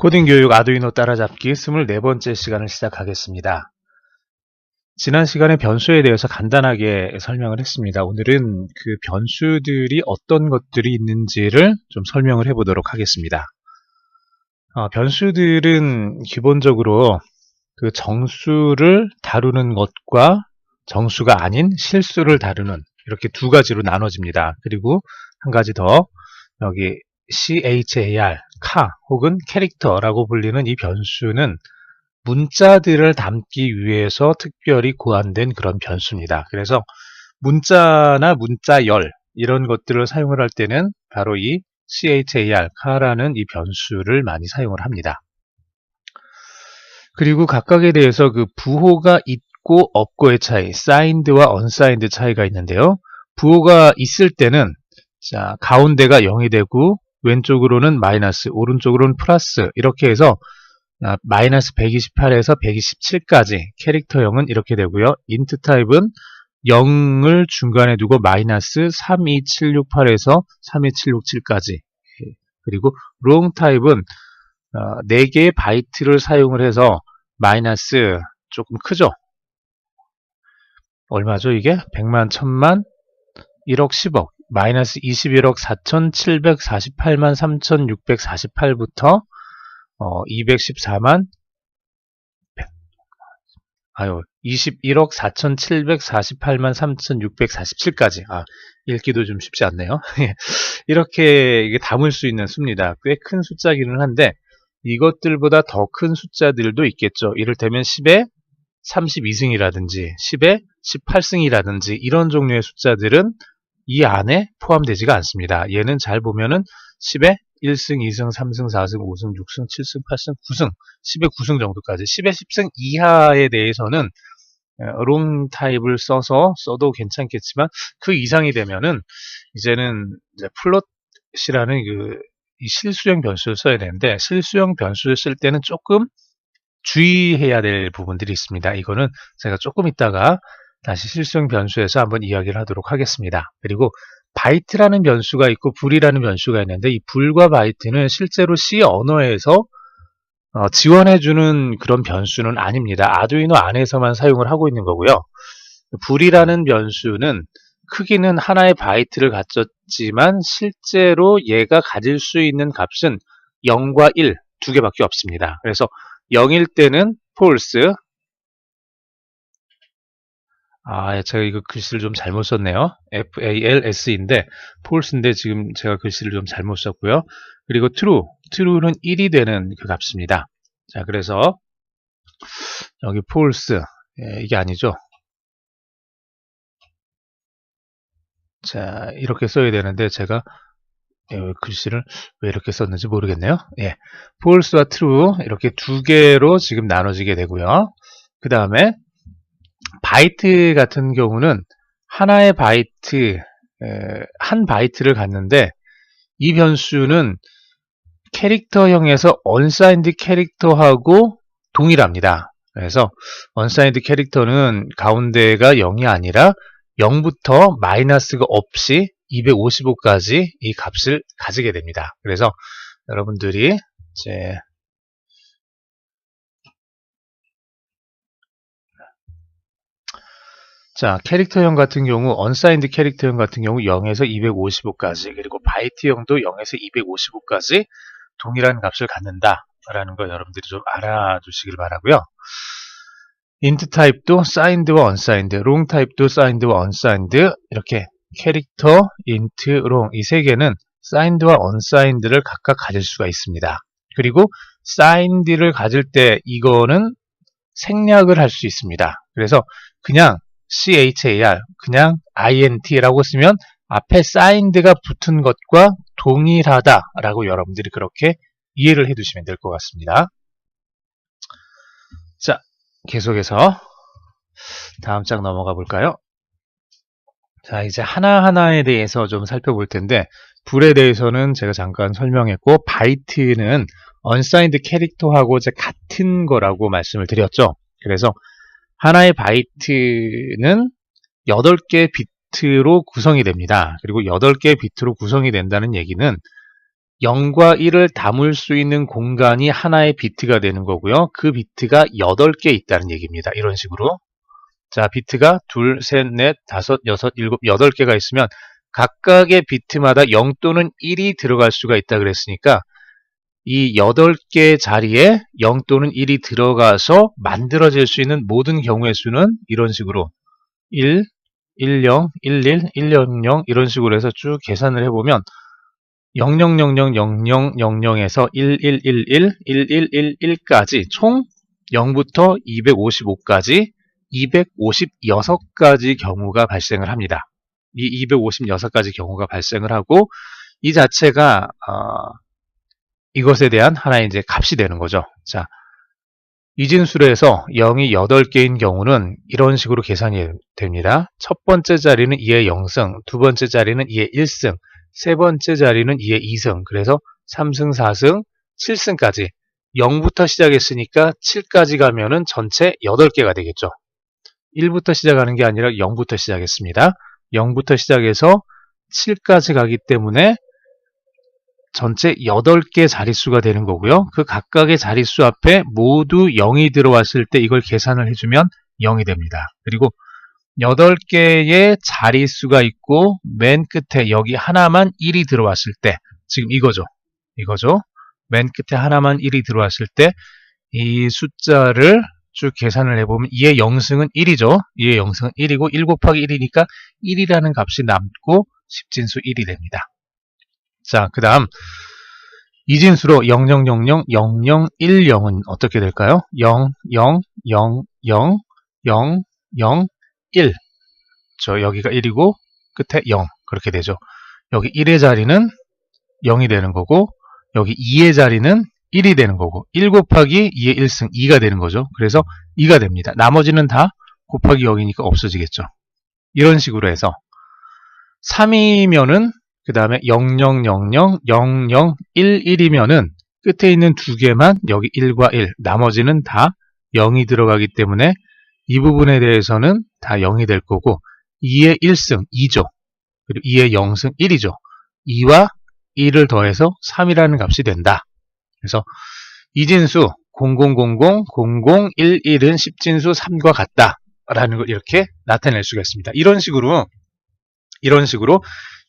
코딩 교육 아두이노 따라잡기 24번째 시간을 시작하겠습니다. 지난 시간에 변수에 대해서 간단하게 설명을 했습니다. 오늘은 그 변수들이 어떤 것들이 있는지를 좀 설명을 해보도록 하겠습니다. 변수들은 기본적으로 그 정수를 다루는 것과 정수가 아닌 실수를 다루는 이렇게 두 가지로 나눠집니다. 그리고 한 가지 더, 여기 char, 카 혹은 캐릭터라고 불리는 이 변수는 문자들을 담기 위해서 특별히 고안된 그런 변수입니다. 그래서 문자나 문자열 이런 것들을 사용을 할 때는 바로 이 char, 카라는 이 변수를 많이 사용을 합니다. 그리고 각각에 대해서 그 부호가 있고 없고의 차이, signed와 unsigned 차이가 있는데요. 부호가 있을 때는 자, 가운데가 0이 되고 왼쪽으로는 마이너스, 오른쪽으로는 플러스 이렇게 해서 마이너스 128에서 127까지 캐릭터형은 이렇게 되고요. 인트 타입은 0을 중간에 두고 마이너스 32768에서 32767까지, 그리고 롱 타입은 4개의 바이트를 사용을 해서 마이너스 조금 크죠? 얼마죠 이게? 100만, 1000만, 1억, 10억, 마이너스 21억 4748만 3648부터 214만 21억 4748만 3647까지. 읽기도 좀 쉽지 않네요. 이렇게 이게 담을 수 있는 수입니다. 꽤 큰 숫자기는 한데 이것들보다 더 큰 숫자들도 있겠죠. 이를테면 10의 32승이라든지 10의 18승이라든지 이런 종류의 숫자들은 이 안에 포함되지가 않습니다. 얘는 잘 보면은 10의 1승, 2승, 3승, 4승, 5승, 6승, 7승, 8승, 9승, 10의 9승 정도까지 10의 10승 이하에 대해서는 롱 타입을 써도 괜찮겠지만 그 이상이 되면은 이제는 이제 플롯이라는 이 실수형 변수를 써야 되는데 실수형 변수를 쓸 때는 조금 주의해야 될 부분들이 있습니다. 이거는 제가 조금 있다가 다시 실수형 변수에서 한번 이야기를 하도록 하겠습니다. 그리고 바이트라는 변수가 있고 불이라는 변수가 있는데 이 불과 바이트는 실제로 C 언어에서 지원해주는 그런 변수는 아닙니다. 아두이노 안에서만 사용을 하고 있는 거고요. 불이라는 변수는 크기는 하나의 바이트를 가졌지만 실제로 얘가 가질 수 있는 값은 0과 1 두 개밖에 없습니다. 그래서 0일 때는 false. 제가 이거 글씨를 좀 잘못 썼네요. fals인데 false인데 지금 제가 글씨를 좀 잘못 썼고요. 그리고 true는 1이 되는 그 값입니다. 자, 그래서 여기 false, 이게 아니죠. 자, 이렇게 써야 되는데 제가 글씨를 왜 이렇게 썼는지 모르겠네요. false와 true 이렇게 두 개로 지금 나눠지게 되고요. 그 다음에 바이트 같은 경우는 하나의 바이트, 한 바이트를 갖는데 이 변수는 캐릭터형에서 unsigned 캐릭터하고 동일합니다. 그래서 unsigned 캐릭터는 가운데가 0이 아니라 0부터 마이너스가 없이 255까지 이 값을 가지게 됩니다. 그래서 여러분들이 이제 자, 캐릭터형 같은 경우, unsigned 캐릭터형 같은 경우 0에서 255까지, 그리고 바이트형도 0에서 255까지 동일한 값을 갖는다라는 거 여러분들이 좀 알아두시길 바라고요. int 타입도 signed와 unsigned, long 타입도 signed와 unsigned, 이렇게 캐릭터, int, long 이 세 개는 signed와 unsigned를 각각 가질 수가 있습니다. 그리고 signed를 가질 때 이거는 생략을 할 수 있습니다. 그래서 그냥 char, 그냥 int라고 쓰면 앞에 signed가 붙은 것과 동일하다라고 여러분들이 그렇게 이해를 해두시면 될 것 같습니다. 자, 계속해서 다음 장 넘어가 볼까요? 자, 이제 하나하나에 대해서 좀 살펴볼 텐데 불에 대해서는 제가 잠깐 설명했고 바이트는 unsigned 캐릭터하고 이제 같은 거라고 말씀을 드렸죠. 그래서 하나의 바이트는 8개 비트로 구성이 됩니다. 그리고 8개 비트로 구성이 된다는 얘기는 0과 1을 담을 수 있는 공간이 하나의 비트가 되는 거고요. 그 비트가 8개 있다는 얘기입니다. 이런 식으로. 자, 비트가 2, 3, 4, 5, 6, 7, 8개가 있으면 각각의 비트마다 0 또는 1이 들어갈 수가 있다 그랬으니까 이 8개 자리에 0 또는 1이 들어가서 만들어질 수 있는 모든 경우의 수는 이런 식으로 1, 10, 11, 100 이런 식으로 해서 쭉 계산을 해보면 00000000에서 1111, 1111까지 총 0부터 255까지 256가지 경우가 발생을 합니다. 이 256가지 경우가 발생을 하고 이 자체가 이것에 대한 하나의 이제 값이 되는 거죠. 자, 이진수에서 0이 8개인 경우는 이런 식으로 계산이 됩니다. 첫 번째 자리는 2의 0승, 두 번째 자리는 2의 1승, 세 번째 자리는 2의 2승, 그래서 3승, 4승, 7승까지 0부터 시작했으니까 7까지 가면은 전체 8개가 되겠죠. 1부터 시작하는 게 아니라 0부터 시작했습니다. 0부터 시작해서 7까지 가기 때문에 전체 8개 자릿수가 되는 거고요. 그 각각의 자릿수 앞에 모두 0이 들어왔을 때 이걸 계산을 해주면 0이 됩니다. 그리고 8개의 자릿수가 있고 맨 끝에 여기 하나만 1이 들어왔을 때 지금 이거죠. 맨 끝에 하나만 1이 들어왔을 때 이 숫자를 쭉 계산을 해보면 2의 0승은 1이죠. 2의 0승은 1이고 1 곱하기 1이니까 1이라는 값이 남고 10진수 1이 됩니다. 자, 그 다음 이진수로 00000010은 어떻게 될까요? 0, 0, 0, 0, 0, 0, 1. 여기가 1이고 끝에 0 그렇게 되죠. 여기 1의 자리는 0이 되는 거고 여기 2의 자리는 1이 되는 거고 1 곱하기 2의 1승 2가 되는 거죠. 그래서 2가 됩니다. 나머지는 다 곱하기 0이니까 없어지겠죠. 이런 식으로 해서 3이면은 그 다음에 00000011이면은 끝에 있는 두 개만 여기 1과 1 나머지는 다 0이 들어가기 때문에 이 부분에 대해서는 다 0이 될 거고 2의 1승 2죠. 그리고 2의 0승 1이죠. 2와 1을 더해서 3이라는 값이 된다. 그래서 이진수 00000011은 10진수 3과 같다 라는 걸 이렇게 나타낼 수가 있습니다. 이런 식으로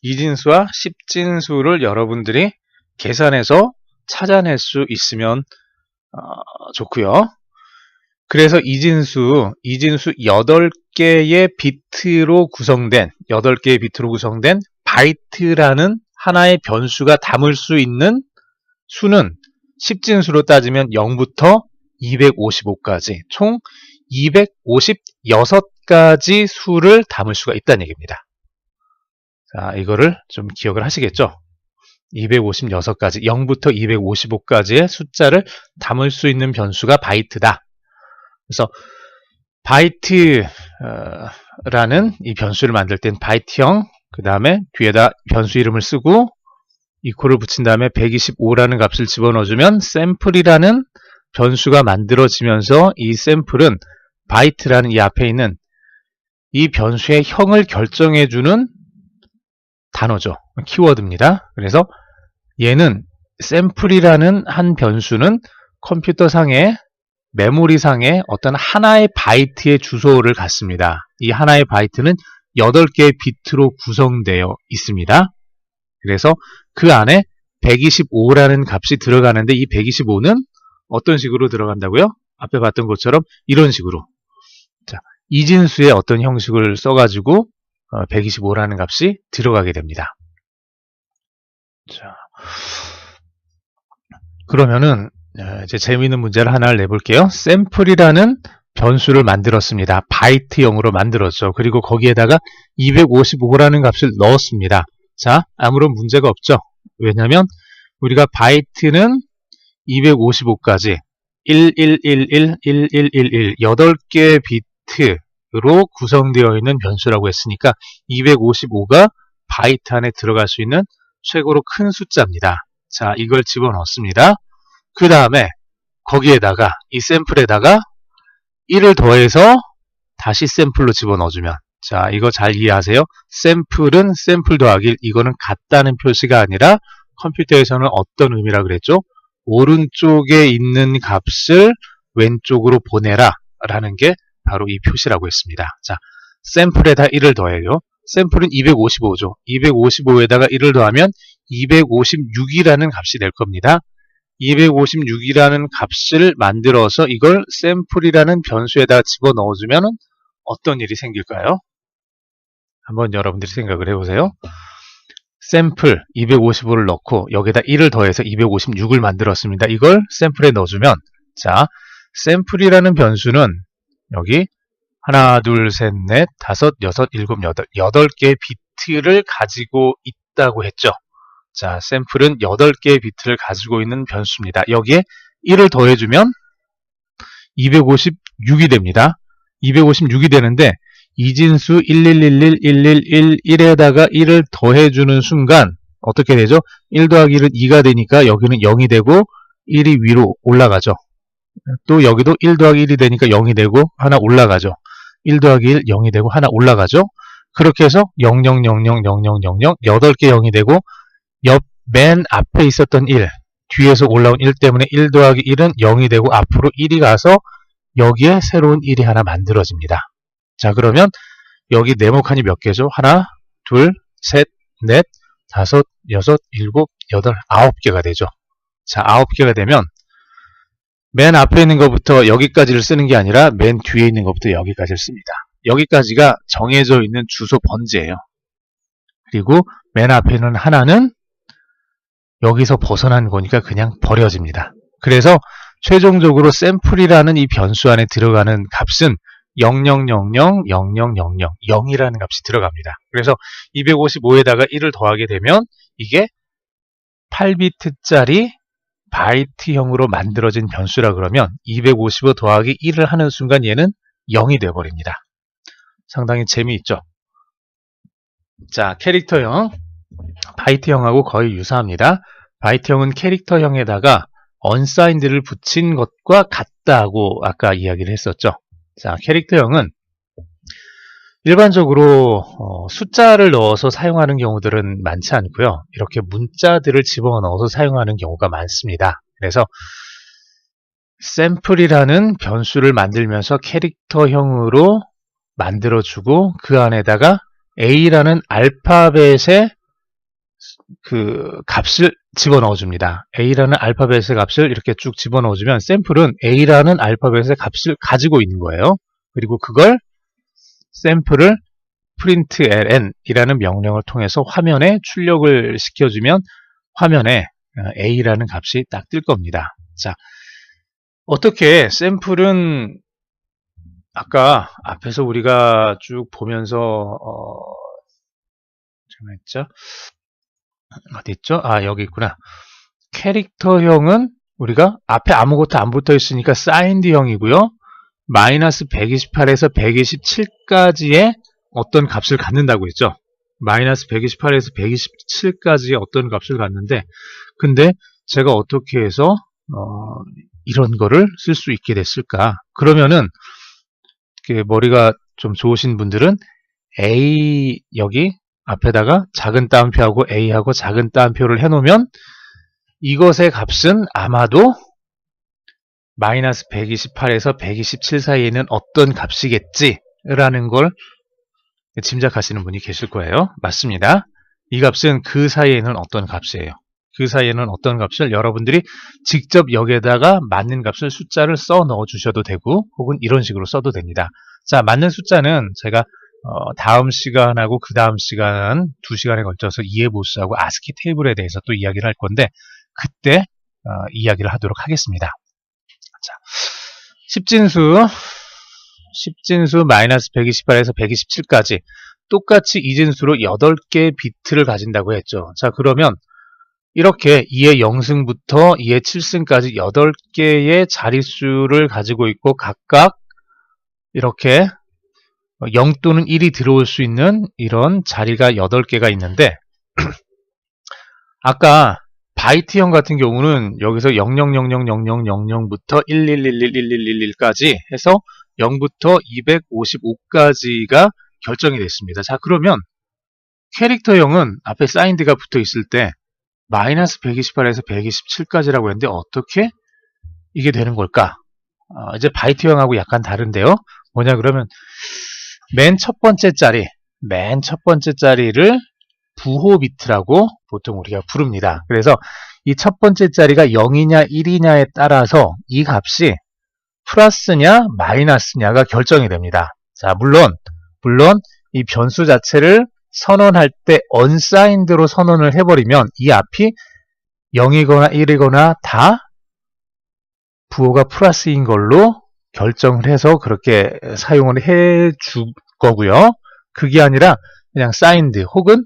이진수와 10진수를 여러분들이 계산해서 찾아낼 수 있으면 좋고요. 그래서 이진수 8개의 비트로 구성된 바이트라는 하나의 변수가 담을 수 있는 수는 10진수로 따지면 0부터 255까지 총 256가지 수를 담을 수가 있다는 얘기입니다. 자, 이거를 좀 기억을 하시겠죠? 256가지, 0부터 255까지의 숫자를 담을 수 있는 변수가 바이트다. 그래서 바이트라는 이 변수를 만들 땐 바이트형, 그 다음에 뒤에다 변수 이름을 쓰고 이퀄을 붙인 다음에 125라는 값을 집어넣어주면 샘플이라는 변수가 만들어지면서 이 샘플은 바이트라는 이 앞에 있는 이 변수의 형을 결정해주는 단어죠. 키워드입니다. 그래서 얘는 샘플이라는 한 변수는 컴퓨터상의 메모리상의 어떤 하나의 바이트의 주소를 갖습니다. 이 하나의 바이트는 8개의 비트로 구성되어 있습니다. 그래서 그 안에 125라는 값이 들어가는데 이 125는 어떤 식으로 들어간다고요? 앞에 봤던 것처럼 이런 식으로. 자, 이진수의 어떤 형식을 써가지고 125라는 값이 들어가게 됩니다. 자, 그러면은 이제 재미있는 문제를 하나를 내볼게요. 샘플이라는 변수를 만들었습니다. 바이트형으로 만들었죠. 그리고 거기에다가 255라는 값을 넣었습니다. 자, 아무런 문제가 없죠. 왜냐하면 우리가 바이트는 255까지 1111, 1111 8개의 비트로 구성되어 있는 변수라고 했으니까 255가 바이트 안에 들어갈 수 있는 최고로 큰 숫자입니다. 자, 이걸 집어넣습니다. 그 다음에 거기에다가 이 샘플에다가 1을 더해서 다시 샘플로 집어넣어주면, 자, 이거 잘 이해하세요. 샘플은 샘플 더하기 1, 이거는 같다는 표시가 아니라 컴퓨터에서는 어떤 의미라 그랬죠? 오른쪽에 있는 값을 왼쪽으로 보내라 라는 게 바로 이 표시라고 했습니다. 자, 샘플에다 1을 더해요. 샘플은 255죠. 255에다가 1을 더하면 256이라는 값이 될 겁니다. 256이라는 값을 만들어서 이걸 샘플이라는 변수에다 집어넣어주면 어떤 일이 생길까요? 한번 여러분들이 생각을 해보세요. 샘플 255를 넣고 여기다 1을 더해서 256을 만들었습니다. 이걸 샘플에 넣어주면, 자, 샘플이라는 변수는 여기 하나, 둘, 셋, 넷, 다섯, 여섯, 일곱, 여덟 개의 비트를 가지고 있다고 했죠. 자, 샘플은 8개의 비트를 가지고 있는 변수입니다. 여기에 1을 더해주면 256이 됩니다. 256이 되는데 이진수 1111111에다가 1을 더해주는 순간 어떻게 되죠? 1 더하기 1은 2가 되니까 여기는 0이 되고 1이 위로 올라가죠. 또 여기도 1 더하기 1이 되니까 0이 되고 하나 올라가죠. 1 더하기 1, 0이 되고 하나 올라가죠. 그렇게 해서 00000000 8개 0이 되고 옆 맨 앞에 있었던 1, 뒤에서 올라온 1 때문에 1 더하기 1은 0이 되고 앞으로 1이 가서 여기에 새로운 1이 하나 만들어집니다. 자, 그러면 여기 네모칸이 몇 개죠? 하나, 둘, 셋, 넷, 다섯, 여섯, 일곱, 여덟, 9개가 되죠. 자, 9개가 되면 맨 앞에 있는 것부터 여기까지를 쓰는 게 아니라 맨 뒤에 있는 것부터 여기까지를 씁니다. 여기까지가 정해져 있는 주소 번지예요. 그리고 맨 앞에 있는 하나는 여기서 벗어난 거니까 그냥 버려집니다. 그래서 최종적으로 샘플이라는 이 변수 안에 들어가는 값은 0이라는 값이 들어갑니다. 그래서 255에다가 1을 더하게 되면 이게 8비트짜리 바이트형으로 만들어진 변수라 그러면 255 더하기 1을 하는 순간 얘는 0이 되어버립니다. 상당히 재미있죠? 자, 캐릭터형, 바이트형하고 거의 유사합니다. 바이트형은 캐릭터형에다가 unsigned를 붙인 것과 같다고 아까 이야기를 했었죠. 자, 캐릭터형은 일반적으로 숫자를 넣어서 사용하는 경우들은 많지 않고요. 이렇게 문자들을 집어넣어서 사용하는 경우가 많습니다. 그래서 샘플이라는 변수를 만들면서 캐릭터형으로 만들어주고 그 안에다가 A라는 알파벳의 그 값을 집어넣어줍니다. A라는 알파벳의 값을 이렇게 쭉 집어넣어주면 샘플은 A라는 알파벳의 값을 가지고 있는 거예요. 그리고 그걸 샘플을 println이라는 명령을 통해서 화면에 출력을 시켜주면 화면에 A라는 값이 딱 뜰 겁니다. 자, 어떻게 샘플은 아까 앞에서 우리가 쭉 보면서 잠깐만 있죠? 어디 있죠? 아, 여기 있구나. 캐릭터형은 우리가 앞에 아무것도 안 붙어 있으니까 사인드형이고요. 마이너스 128에서 127까지의 어떤 값을 갖는다고 했죠. 마이너스 128에서 127까지의 어떤 값을 갖는데, 근데 제가 어떻게 해서 이런 거를 쓸 수 있게 됐을까? 그러면은 머리가 좀 좋으신 분들은 A 여기 앞에다가 작은 따옴표하고 A하고 작은 따옴표를 해놓으면 이것의 값은 아마도 마이너스 128에서 127 사이에 있는 어떤 값이겠지 라는 걸 짐작하시는 분이 계실 거예요. 맞습니다. 이 값은 그 사이에 있는 어떤 값이에요. 그 사이에는 어떤 값을 여러분들이 직접 여기에다가 맞는 값을 숫자를 써 넣어 주셔도 되고 혹은 이런 식으로 써도 됩니다. 자, 맞는 숫자는 제가 다음 시간하고 그 다음 시간 2시간에 걸쳐서 이해보수하고 아스키 테이블에 대해서 또 이야기를 할 건데 그때 이야기를 하도록 하겠습니다. 자, 10진수 마이너스 128에서 127까지 똑같이 이진수로 8개의 비트를 가진다고 했죠. 자, 그러면 이렇게 2의 0승부터 2의 7승까지 8개의 자릿수를 가지고 있고 각각 이렇게 0 또는 1이 들어올 수 있는 이런 자리가 8개가 있는데 아까 바이트형 같은 경우는 여기서 00000000부터 1111111까지 해서 0부터 255까지가 결정이 됐습니다. 자, 그러면 캐릭터형은 앞에 사인드가 붙어 있을 때 마이너스 128에서 127까지라고 했는데 어떻게 이게 되는 걸까? 이제 바이트형하고 약간 다른데요. 뭐냐 그러면 맨 첫 번째 자리를 부호 비트라고 보통 우리가 부릅니다. 그래서 이 첫 번째 자리가 0이냐 1이냐에 따라서 이 값이 플러스냐 마이너스냐가 결정이 됩니다. 자, 물론 이 변수 자체를 선언할 때 unsigned로 선언을 해버리면 이 앞이 0이거나 1이거나 다 부호가 플러스인 걸로 결정을 해서 그렇게 사용을 해줄 거고요. 그게 아니라 그냥 signed 혹은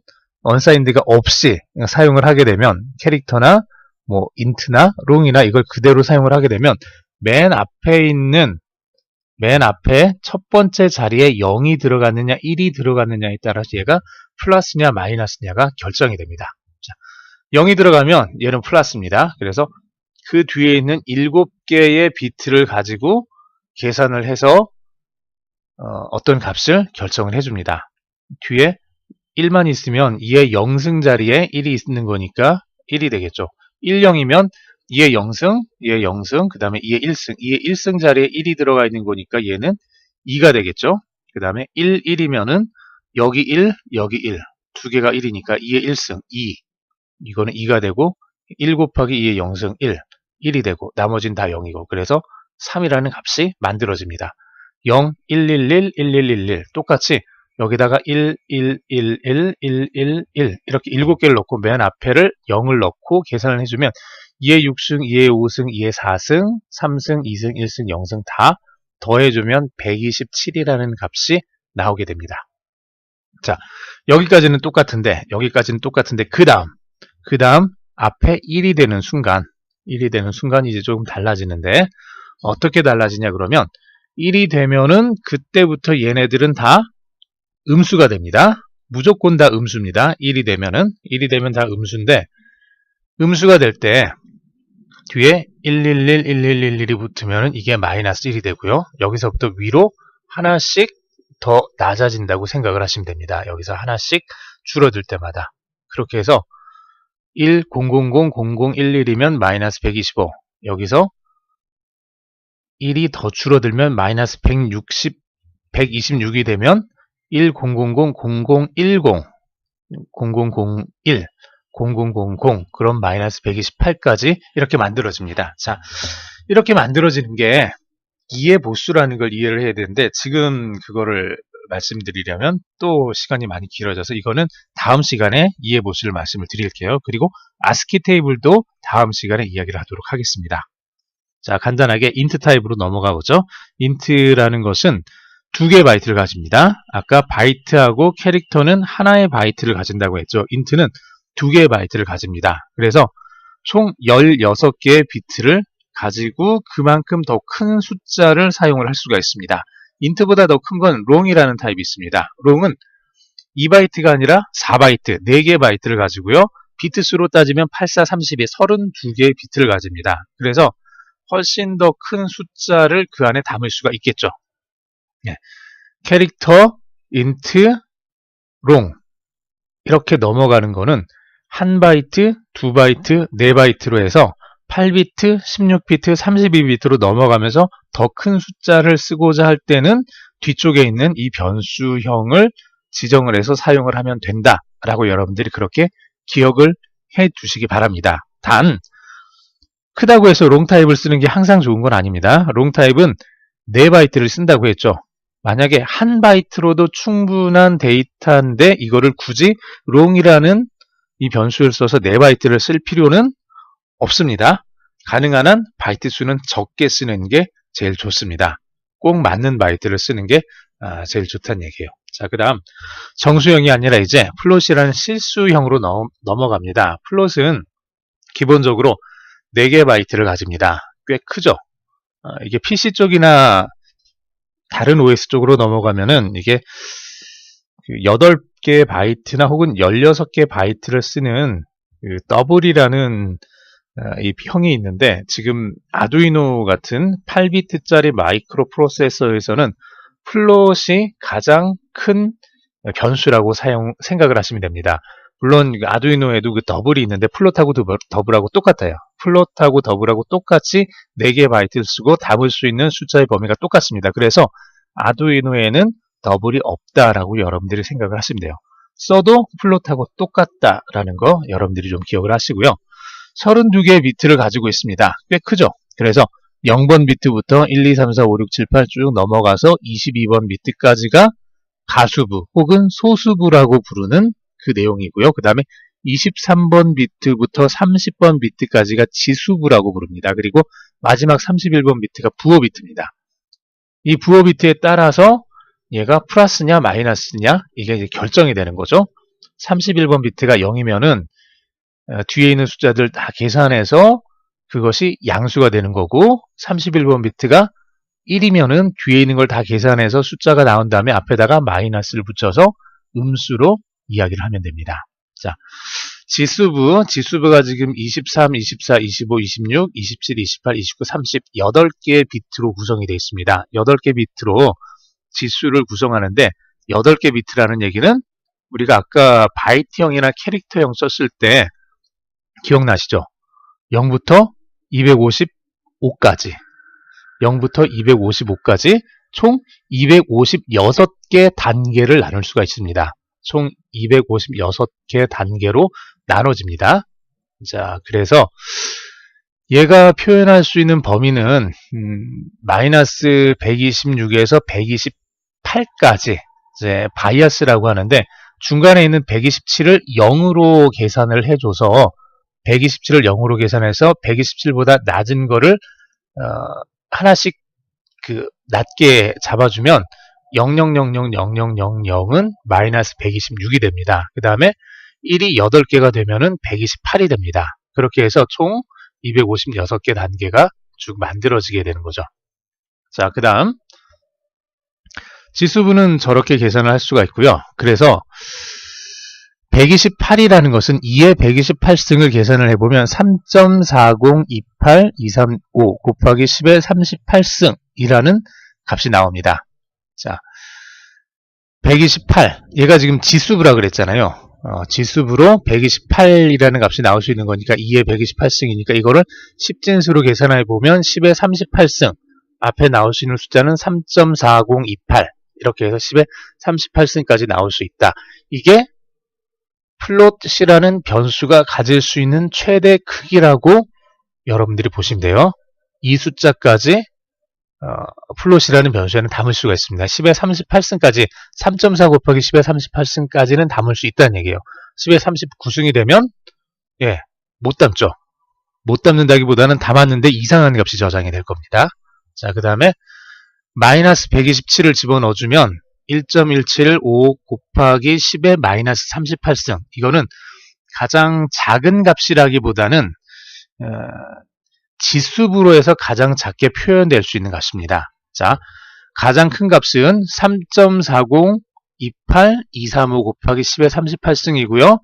unsigned가 없이 사용을 하게 되면 캐릭터나 뭐 int나 long이나 이걸 그대로 사용을 하게 되면 맨 앞에 첫 번째 자리에 0이 들어갔느냐 1이 들어갔느냐에 따라서 얘가 플러스냐 마이너스냐가 결정이 됩니다. 자, 0이 들어가면 얘는 플러스입니다. 그래서 그 뒤에 있는 7개의 비트를 가지고 계산을 해서 어떤 값을 결정을 해줍니다. 뒤에 1만 있으면 2의 0승 자리에 1이 있는 거니까 1이 되겠죠. 1, 0이면 2의 0승, 그 다음에 2의 1승. 2의 1승 자리에 1이 들어가 있는 거니까 얘는 2가 되겠죠. 그 다음에 1, 1이면은 여기 1, 여기 1. 두 개가 1이니까 2의 1승, 2. 이거는 2가 되고 1 곱하기 2의 0승, 1. 1이 되고 나머지는 다 0이고 그래서 3이라는 값이 만들어집니다. 0, 1, 1, 1, 1, 1, 1, 1. 똑같이 여기다가 1, 1, 1, 1, 1, 1, 1 이렇게 7개를 넣고 맨 앞에를 0을 넣고 계산을 해주면 2의 6승, 2의 5승, 2의 4승, 3승, 2승, 1승, 0승 다 더해주면 127이라는 값이 나오게 됩니다. 자, 여기까지는 똑같은데 그 다음 앞에 1이 되는 순간 이제 조금 달라지는데 어떻게 달라지냐 그러면 1이 되면은 그때부터 얘네들은 다 음수가 됩니다. 무조건 다 음수입니다. 1이 되면 다 음수인데 음수가 될 때 뒤에 111, 1111이 붙으면 이게 마이너스 1이 되고요. 여기서부터 위로 하나씩 더 낮아진다고 생각을 하시면 됩니다. 여기서 하나씩 줄어들 때마다 그렇게 해서 1, 0, 0, 0, 0, 0, 1, 1이면 마이너스 125 여기서 1이 더 줄어들면 마이너스 126이 되면 1, 0, 0, 0, 0, 0, 1, 0, 0, 0, 0, 1 0000 그럼 마이너스 128까지 이렇게 만들어집니다. 자, 이렇게 만들어지는 게 2의 보수라는 걸 이해를 해야 되는데 지금 그거를 말씀드리려면 또 시간이 많이 길어져서 이거는 다음 시간에 2의 보수를 말씀을 드릴게요. 그리고 아스키 테이블도 다음 시간에 이야기를 하도록 하겠습니다. 자, 간단하게 int 타입으로 넘어가 보죠. int라는 것은 2개의 바이트를 가집니다. 아까 바이트하고 캐릭터는 하나의 바이트를 가진다고 했죠. int는 2개의 바이트를 가집니다. 그래서 총 16개의 비트를 가지고 그만큼 더 큰 숫자를 사용을 할 수가 있습니다. int보다 더 큰 건 long이라는 타입이 있습니다. long은 2바이트가 아니라 4바이트, 4개의 바이트를 가지고요. 비트 수로 따지면 8, 4, 32, 32개의 비트를 가집니다. 그래서 훨씬 더 큰 숫자를 그 안에 담을 수가 있겠죠. 네. 캐릭터, int, long 이렇게 넘어가는 거는 1바이트, 2바이트, 4바이트로 해서 8비트, 16비트, 32비트로 넘어가면서 더 큰 숫자를 쓰고자 할 때는 뒤쪽에 있는 이 변수형을 지정을 해서 사용을 하면 된다라고 여러분들이 그렇게 기억을 해 두시기 바랍니다. 단 크다고 해서 롱 타입을 쓰는 게 항상 좋은 건 아닙니다. 롱 타입은 4바이트를 쓴다고 했죠. 만약에 1바이트로도 충분한 데이터인데 이거를 굳이 롱이라는 이 변수를 써서 4바이트를 쓸 필요는 없습니다. 가능한 한 바이트 수는 적게 쓰는 게 제일 좋습니다. 꼭 맞는 바이트를 쓰는 게 제일 좋다는 얘기예요. 자, 그 다음 정수형이 아니라 이제 플롯이라는 실수형으로 넘어갑니다. 플롯은 기본적으로 4개의 바이트를 가집니다. 꽤 크죠? 이게 PC 쪽이나 다른 OS 쪽으로 넘어가면은 이게 8개의 바이트나 혹은 16개의 바이트를 쓰는 그 더블이라는 이 형이 있는데 지금 아두이노 같은 8비트짜리 마이크로 프로세서에서는 플롯이 가장 큰 변수라고 생각을 하시면 됩니다. 물론 아두이노에도 그 더블이 있는데 플롯하고 더블하고 똑같아요. 플롯하고 더블하고 똑같이 4개의 바이트를 쓰고 담을 수 있는 숫자의 범위가 똑같습니다. 그래서 아두이노에는 더블이 없다라고 여러분들이 생각을 하시면 돼요. 써도 플롯하고 똑같다라는 거 여러분들이 좀 기억을 하시고요. 32개의 비트를 가지고 있습니다. 꽤 크죠? 그래서 0번 비트부터 1, 2, 3, 4, 5, 6, 7, 8 쭉 넘어가서 22번 비트까지가 가수부 혹은 소수부라고 부르는 그 내용이고요. 그 다음에 23번 비트부터 30번 비트까지가 지수부라고 부릅니다. 그리고 마지막 31번 비트가 부호 비트입니다. 이 부호 비트에 따라서 얘가 플러스냐 마이너스냐 이게 이제 결정이 되는 거죠. 31번 비트가 0이면은 뒤에 있는 숫자들 다 계산해서 그것이 양수가 되는 거고 31번 비트가 1이면은 뒤에 있는 걸 다 계산해서 숫자가 나온 다음에 앞에다가 마이너스를 붙여서 음수로 이야기를 하면 됩니다. 자, 지수부가 지금 23, 24, 25, 26, 27, 28, 29, 30 8개의 비트로 구성이 되어 있습니다. 8개 비트로 지수를 구성하는데 8개 비트라는 얘기는 우리가 아까 바이트형이나 캐릭터형 썼을 때 기억나시죠? 0부터 255까지 0부터 255까지 총 256개 단계를 나눌 수가 있습니다. 총 256개 단계로 나눠집니다. 자, 그래서 얘가 표현할 수 있는 범위는 마이너스 126에서 128까지 이제 바이어스라고 하는데 중간에 있는 127을 0으로 계산을 해줘서 127을 0으로 계산해서 127보다 낮은 거를 하나씩 그 낮게 잡아주면 0000000은 마이너스 126이 됩니다. 그 다음에 1이 8개가 되면은 128이 됩니다. 그렇게 해서 총 256개 단계가 쭉 만들어지게 되는 거죠. 자, 그 다음 지수부는 저렇게 계산을 할 수가 있고요. 그래서 128이라는 것은 2의 128승을 계산을 해보면 3.4028235 곱하기 10의 38승이라는 값이 나옵니다. 자, 128 얘가 지금 지수부라 그랬잖아요. 지수부로 128이라는 값이 나올 수 있는 거니까 2의 128승이니까 이거를 10진수로 계산해 보면 10의 38승 앞에 나올 수 있는 숫자는 3.4028 이렇게 해서 10의 38승까지 나올 수 있다. 이게 플롯이라는 변수가 가질 수 있는 최대 크기라고 여러분들이 보시면 돼요. 이 숫자까지 플롯이라는 변수에는 담을 수가 있습니다. 10의 38승까지 3.4 곱하기 10의 38승까지는 담을 수 있다는 얘기예요. 10의 39승이 되면 못 담죠. 못 담는다기보다는 담았는데 이상한 값이 저장이 될 겁니다. 자, 그 다음에 마이너스 127을 집어넣어주면 1.175 곱하기 10의 마이너스 38승 이거는 가장 작은 값이라기보다는 지수부로 해서 가장 작게 표현될 수 있는 값입니다. 자, 가장 큰 값은 3.4028235 곱하기 10의 38승이고요.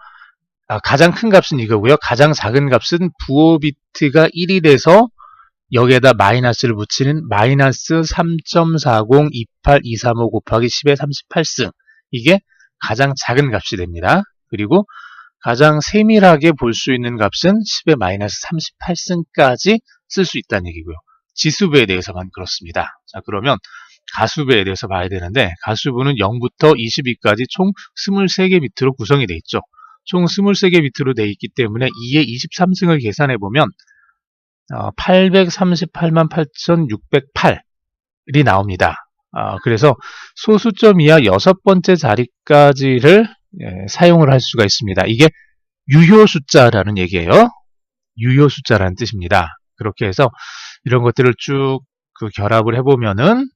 가장 큰 값은 이거고요. 가장 작은 값은 부호 비트가 1이 돼서 여기에다 마이너스를 붙이는 마이너스 3.4028235 곱하기 10의 38승 이게 가장 작은 값이 됩니다. 그리고 가장 세밀하게 볼 수 있는 값은 10의 마이너스 38승까지 쓸 수 있다는 얘기고요. 지수부에 대해서만 그렇습니다. 자, 그러면 가수부에 대해서 봐야 되는데 가수부는 0부터 22까지 총 23개 비트로 구성이 되어 있죠. 총 23개 비트로 되어 있기 때문에 2의 23승을 계산해 보면 838만 8,608이 나옵니다. 그래서 소수점 이하 6번째 자리까지를 사용을 할 수가 있습니다. 이게 유효 숫자라는 얘기예요. 유효 숫자라는 뜻입니다. 그렇게 해서 이런 것들을 쭉 결합을 해보면은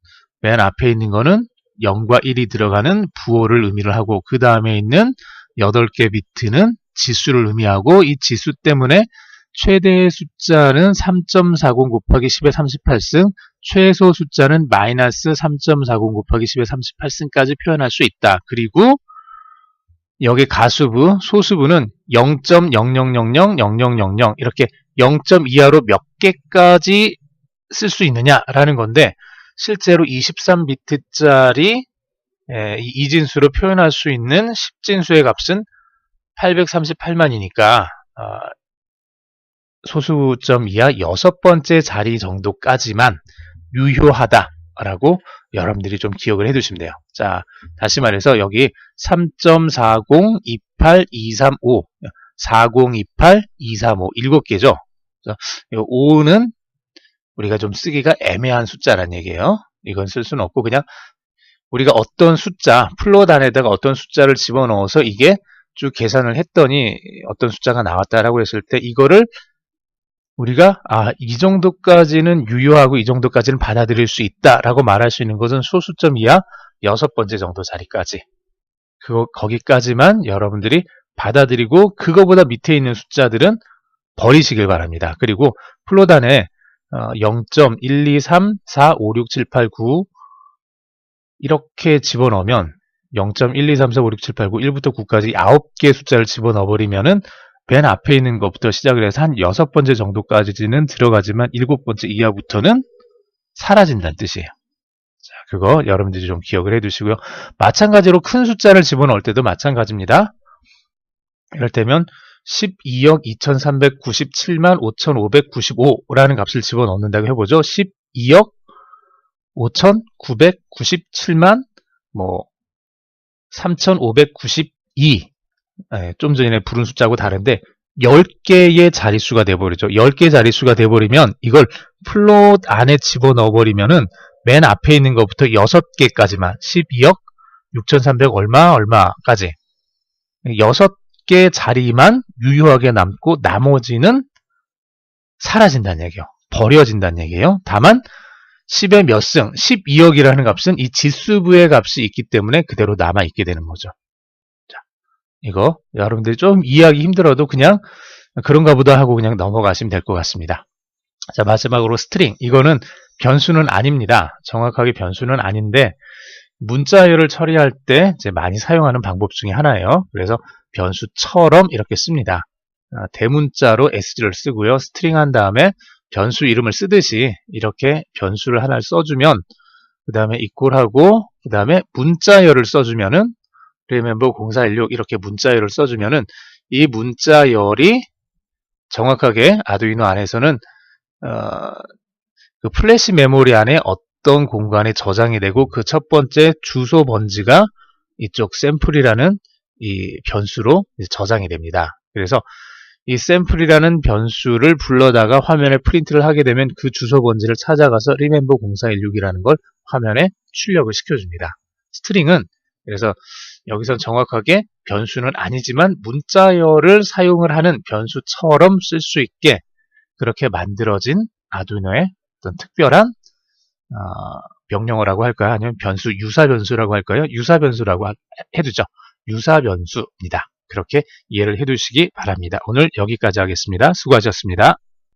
맨 앞에 있는 거는 0과 1이 들어가는 부호를 의미를 하고 그 다음에 있는 8개 비트는 지수를 의미하고 이 지수 때문에 최대의 숫자는 3.40 곱하기 10의 38승, 최소 숫자는 마이너스 3.40 곱하기 10의 38승까지 표현할 수 있다. 그리고 여기 가수부, 소수부는 0.00000000 이렇게 0점 이하로 몇 개까지 쓸 수 있느냐라는 건데 실제로 23비트짜리 이진수로 표현할 수 있는 10진수의 값은 838만이니까 소수점 이하 6번째 자리 정도까지만 유효하다라고 여러분들이 좀 기억을 해두시면 돼요. 자, 다시 말해서 여기 3.4028235 4028235 7개죠. 5는 우리가 좀 쓰기가 애매한 숫자란 얘기예요. 이건 쓸 수는 없고 그냥 우리가 어떤 숫자, 플롯 안에다가 어떤 숫자를 집어넣어서 이게 쭉 계산을 했더니 어떤 숫자가 나왔다라고 했을 때 이거를 우리가 이 정도까지는 유효하고 이 정도까지는 받아들일 수 있다라고 말할 수 있는 것은 소수점 이하 6번째 정도 자리까지. 거기까지만 여러분들이 받아들이고 그거보다 밑에 있는 숫자들은 버리시길 바랍니다. 그리고 플롯 안에 0.123456789 이렇게 집어넣으면 0.123456789 1부터 9까지 9개 숫자를 집어넣어버리면은 맨 앞에 있는 것부터 시작을 해서 한 6번째 정도까지는 들어가지만 7번째 이하부터는 사라진다는 뜻이에요. 자, 그거 여러분들이 좀 기억을 해두시고요. 마찬가지로 큰 숫자를 집어넣을 때도 마찬가지입니다. 이럴 때면 12억 2397만 5595라는 값을 집어넣는다고 해보죠. 12억 5997만 3592 좀 전에 부른 숫자하고 다른데 10개의 자릿수가 돼버리죠. 10개 자릿수가 돼버리면 이걸 플롯 안에 집어넣어버리면은 맨 앞에 있는 것부터 6개까지만 12억 6300 얼마까지 6개 자리만 유효하게 남고 나머지는 사라진다는 얘기예요. 버려진다는 얘기예요. 다만 10의 몇 승, 12억이라는 값은 이 지수부의 값이 있기 때문에 그대로 남아있게 되는 거죠. 자, 이거 여러분들이 좀 이해하기 힘들어도 그냥 그런가 보다 하고 그냥 넘어가시면 될 것 같습니다. 자, 마지막으로 스트링. 이거는 변수는 아닙니다. 정확하게 변수는 아닌데 문자열을 처리할 때 이제 많이 사용하는 방법 중에 하나예요. 그래서 변수처럼 이렇게 씁니다. 대문자로 s를 쓰고요. 스트링 한 다음에 변수 이름을 쓰듯이 이렇게 변수를 하나를 써주면 그 다음에 이퀄하고 그 다음에 문자열을 써주면은 remember 0416 이렇게 문자열을 써주면은 이 문자열이 정확하게 아두이노 안에서는 그 플래시 메모리 안에 어떤 공간에 저장이 되고 그 첫 번째 주소 번지가 이쪽 샘플이라는 이 변수로 저장이 됩니다. 그래서 이 샘플이라는 변수를 불러다가 화면에 프린트를 하게 되면 그 주소 번지를 찾아가서 remember 0416이라는 걸 화면에 출력을 시켜줍니다. 스트링은 그래서 여기서 정확하게 변수는 아니지만 문자열을 사용을 하는 변수처럼 쓸 수 있게 그렇게 만들어진 아두이노의 어떤 특별한 명령어라고 할까요? 아니면 변수, 유사변수라고 할까요? 유사변수라고 해두죠. 유사변수입니다. 그렇게 이해를 해두시기 바랍니다. 오늘 여기까지 하겠습니다. 수고하셨습니다.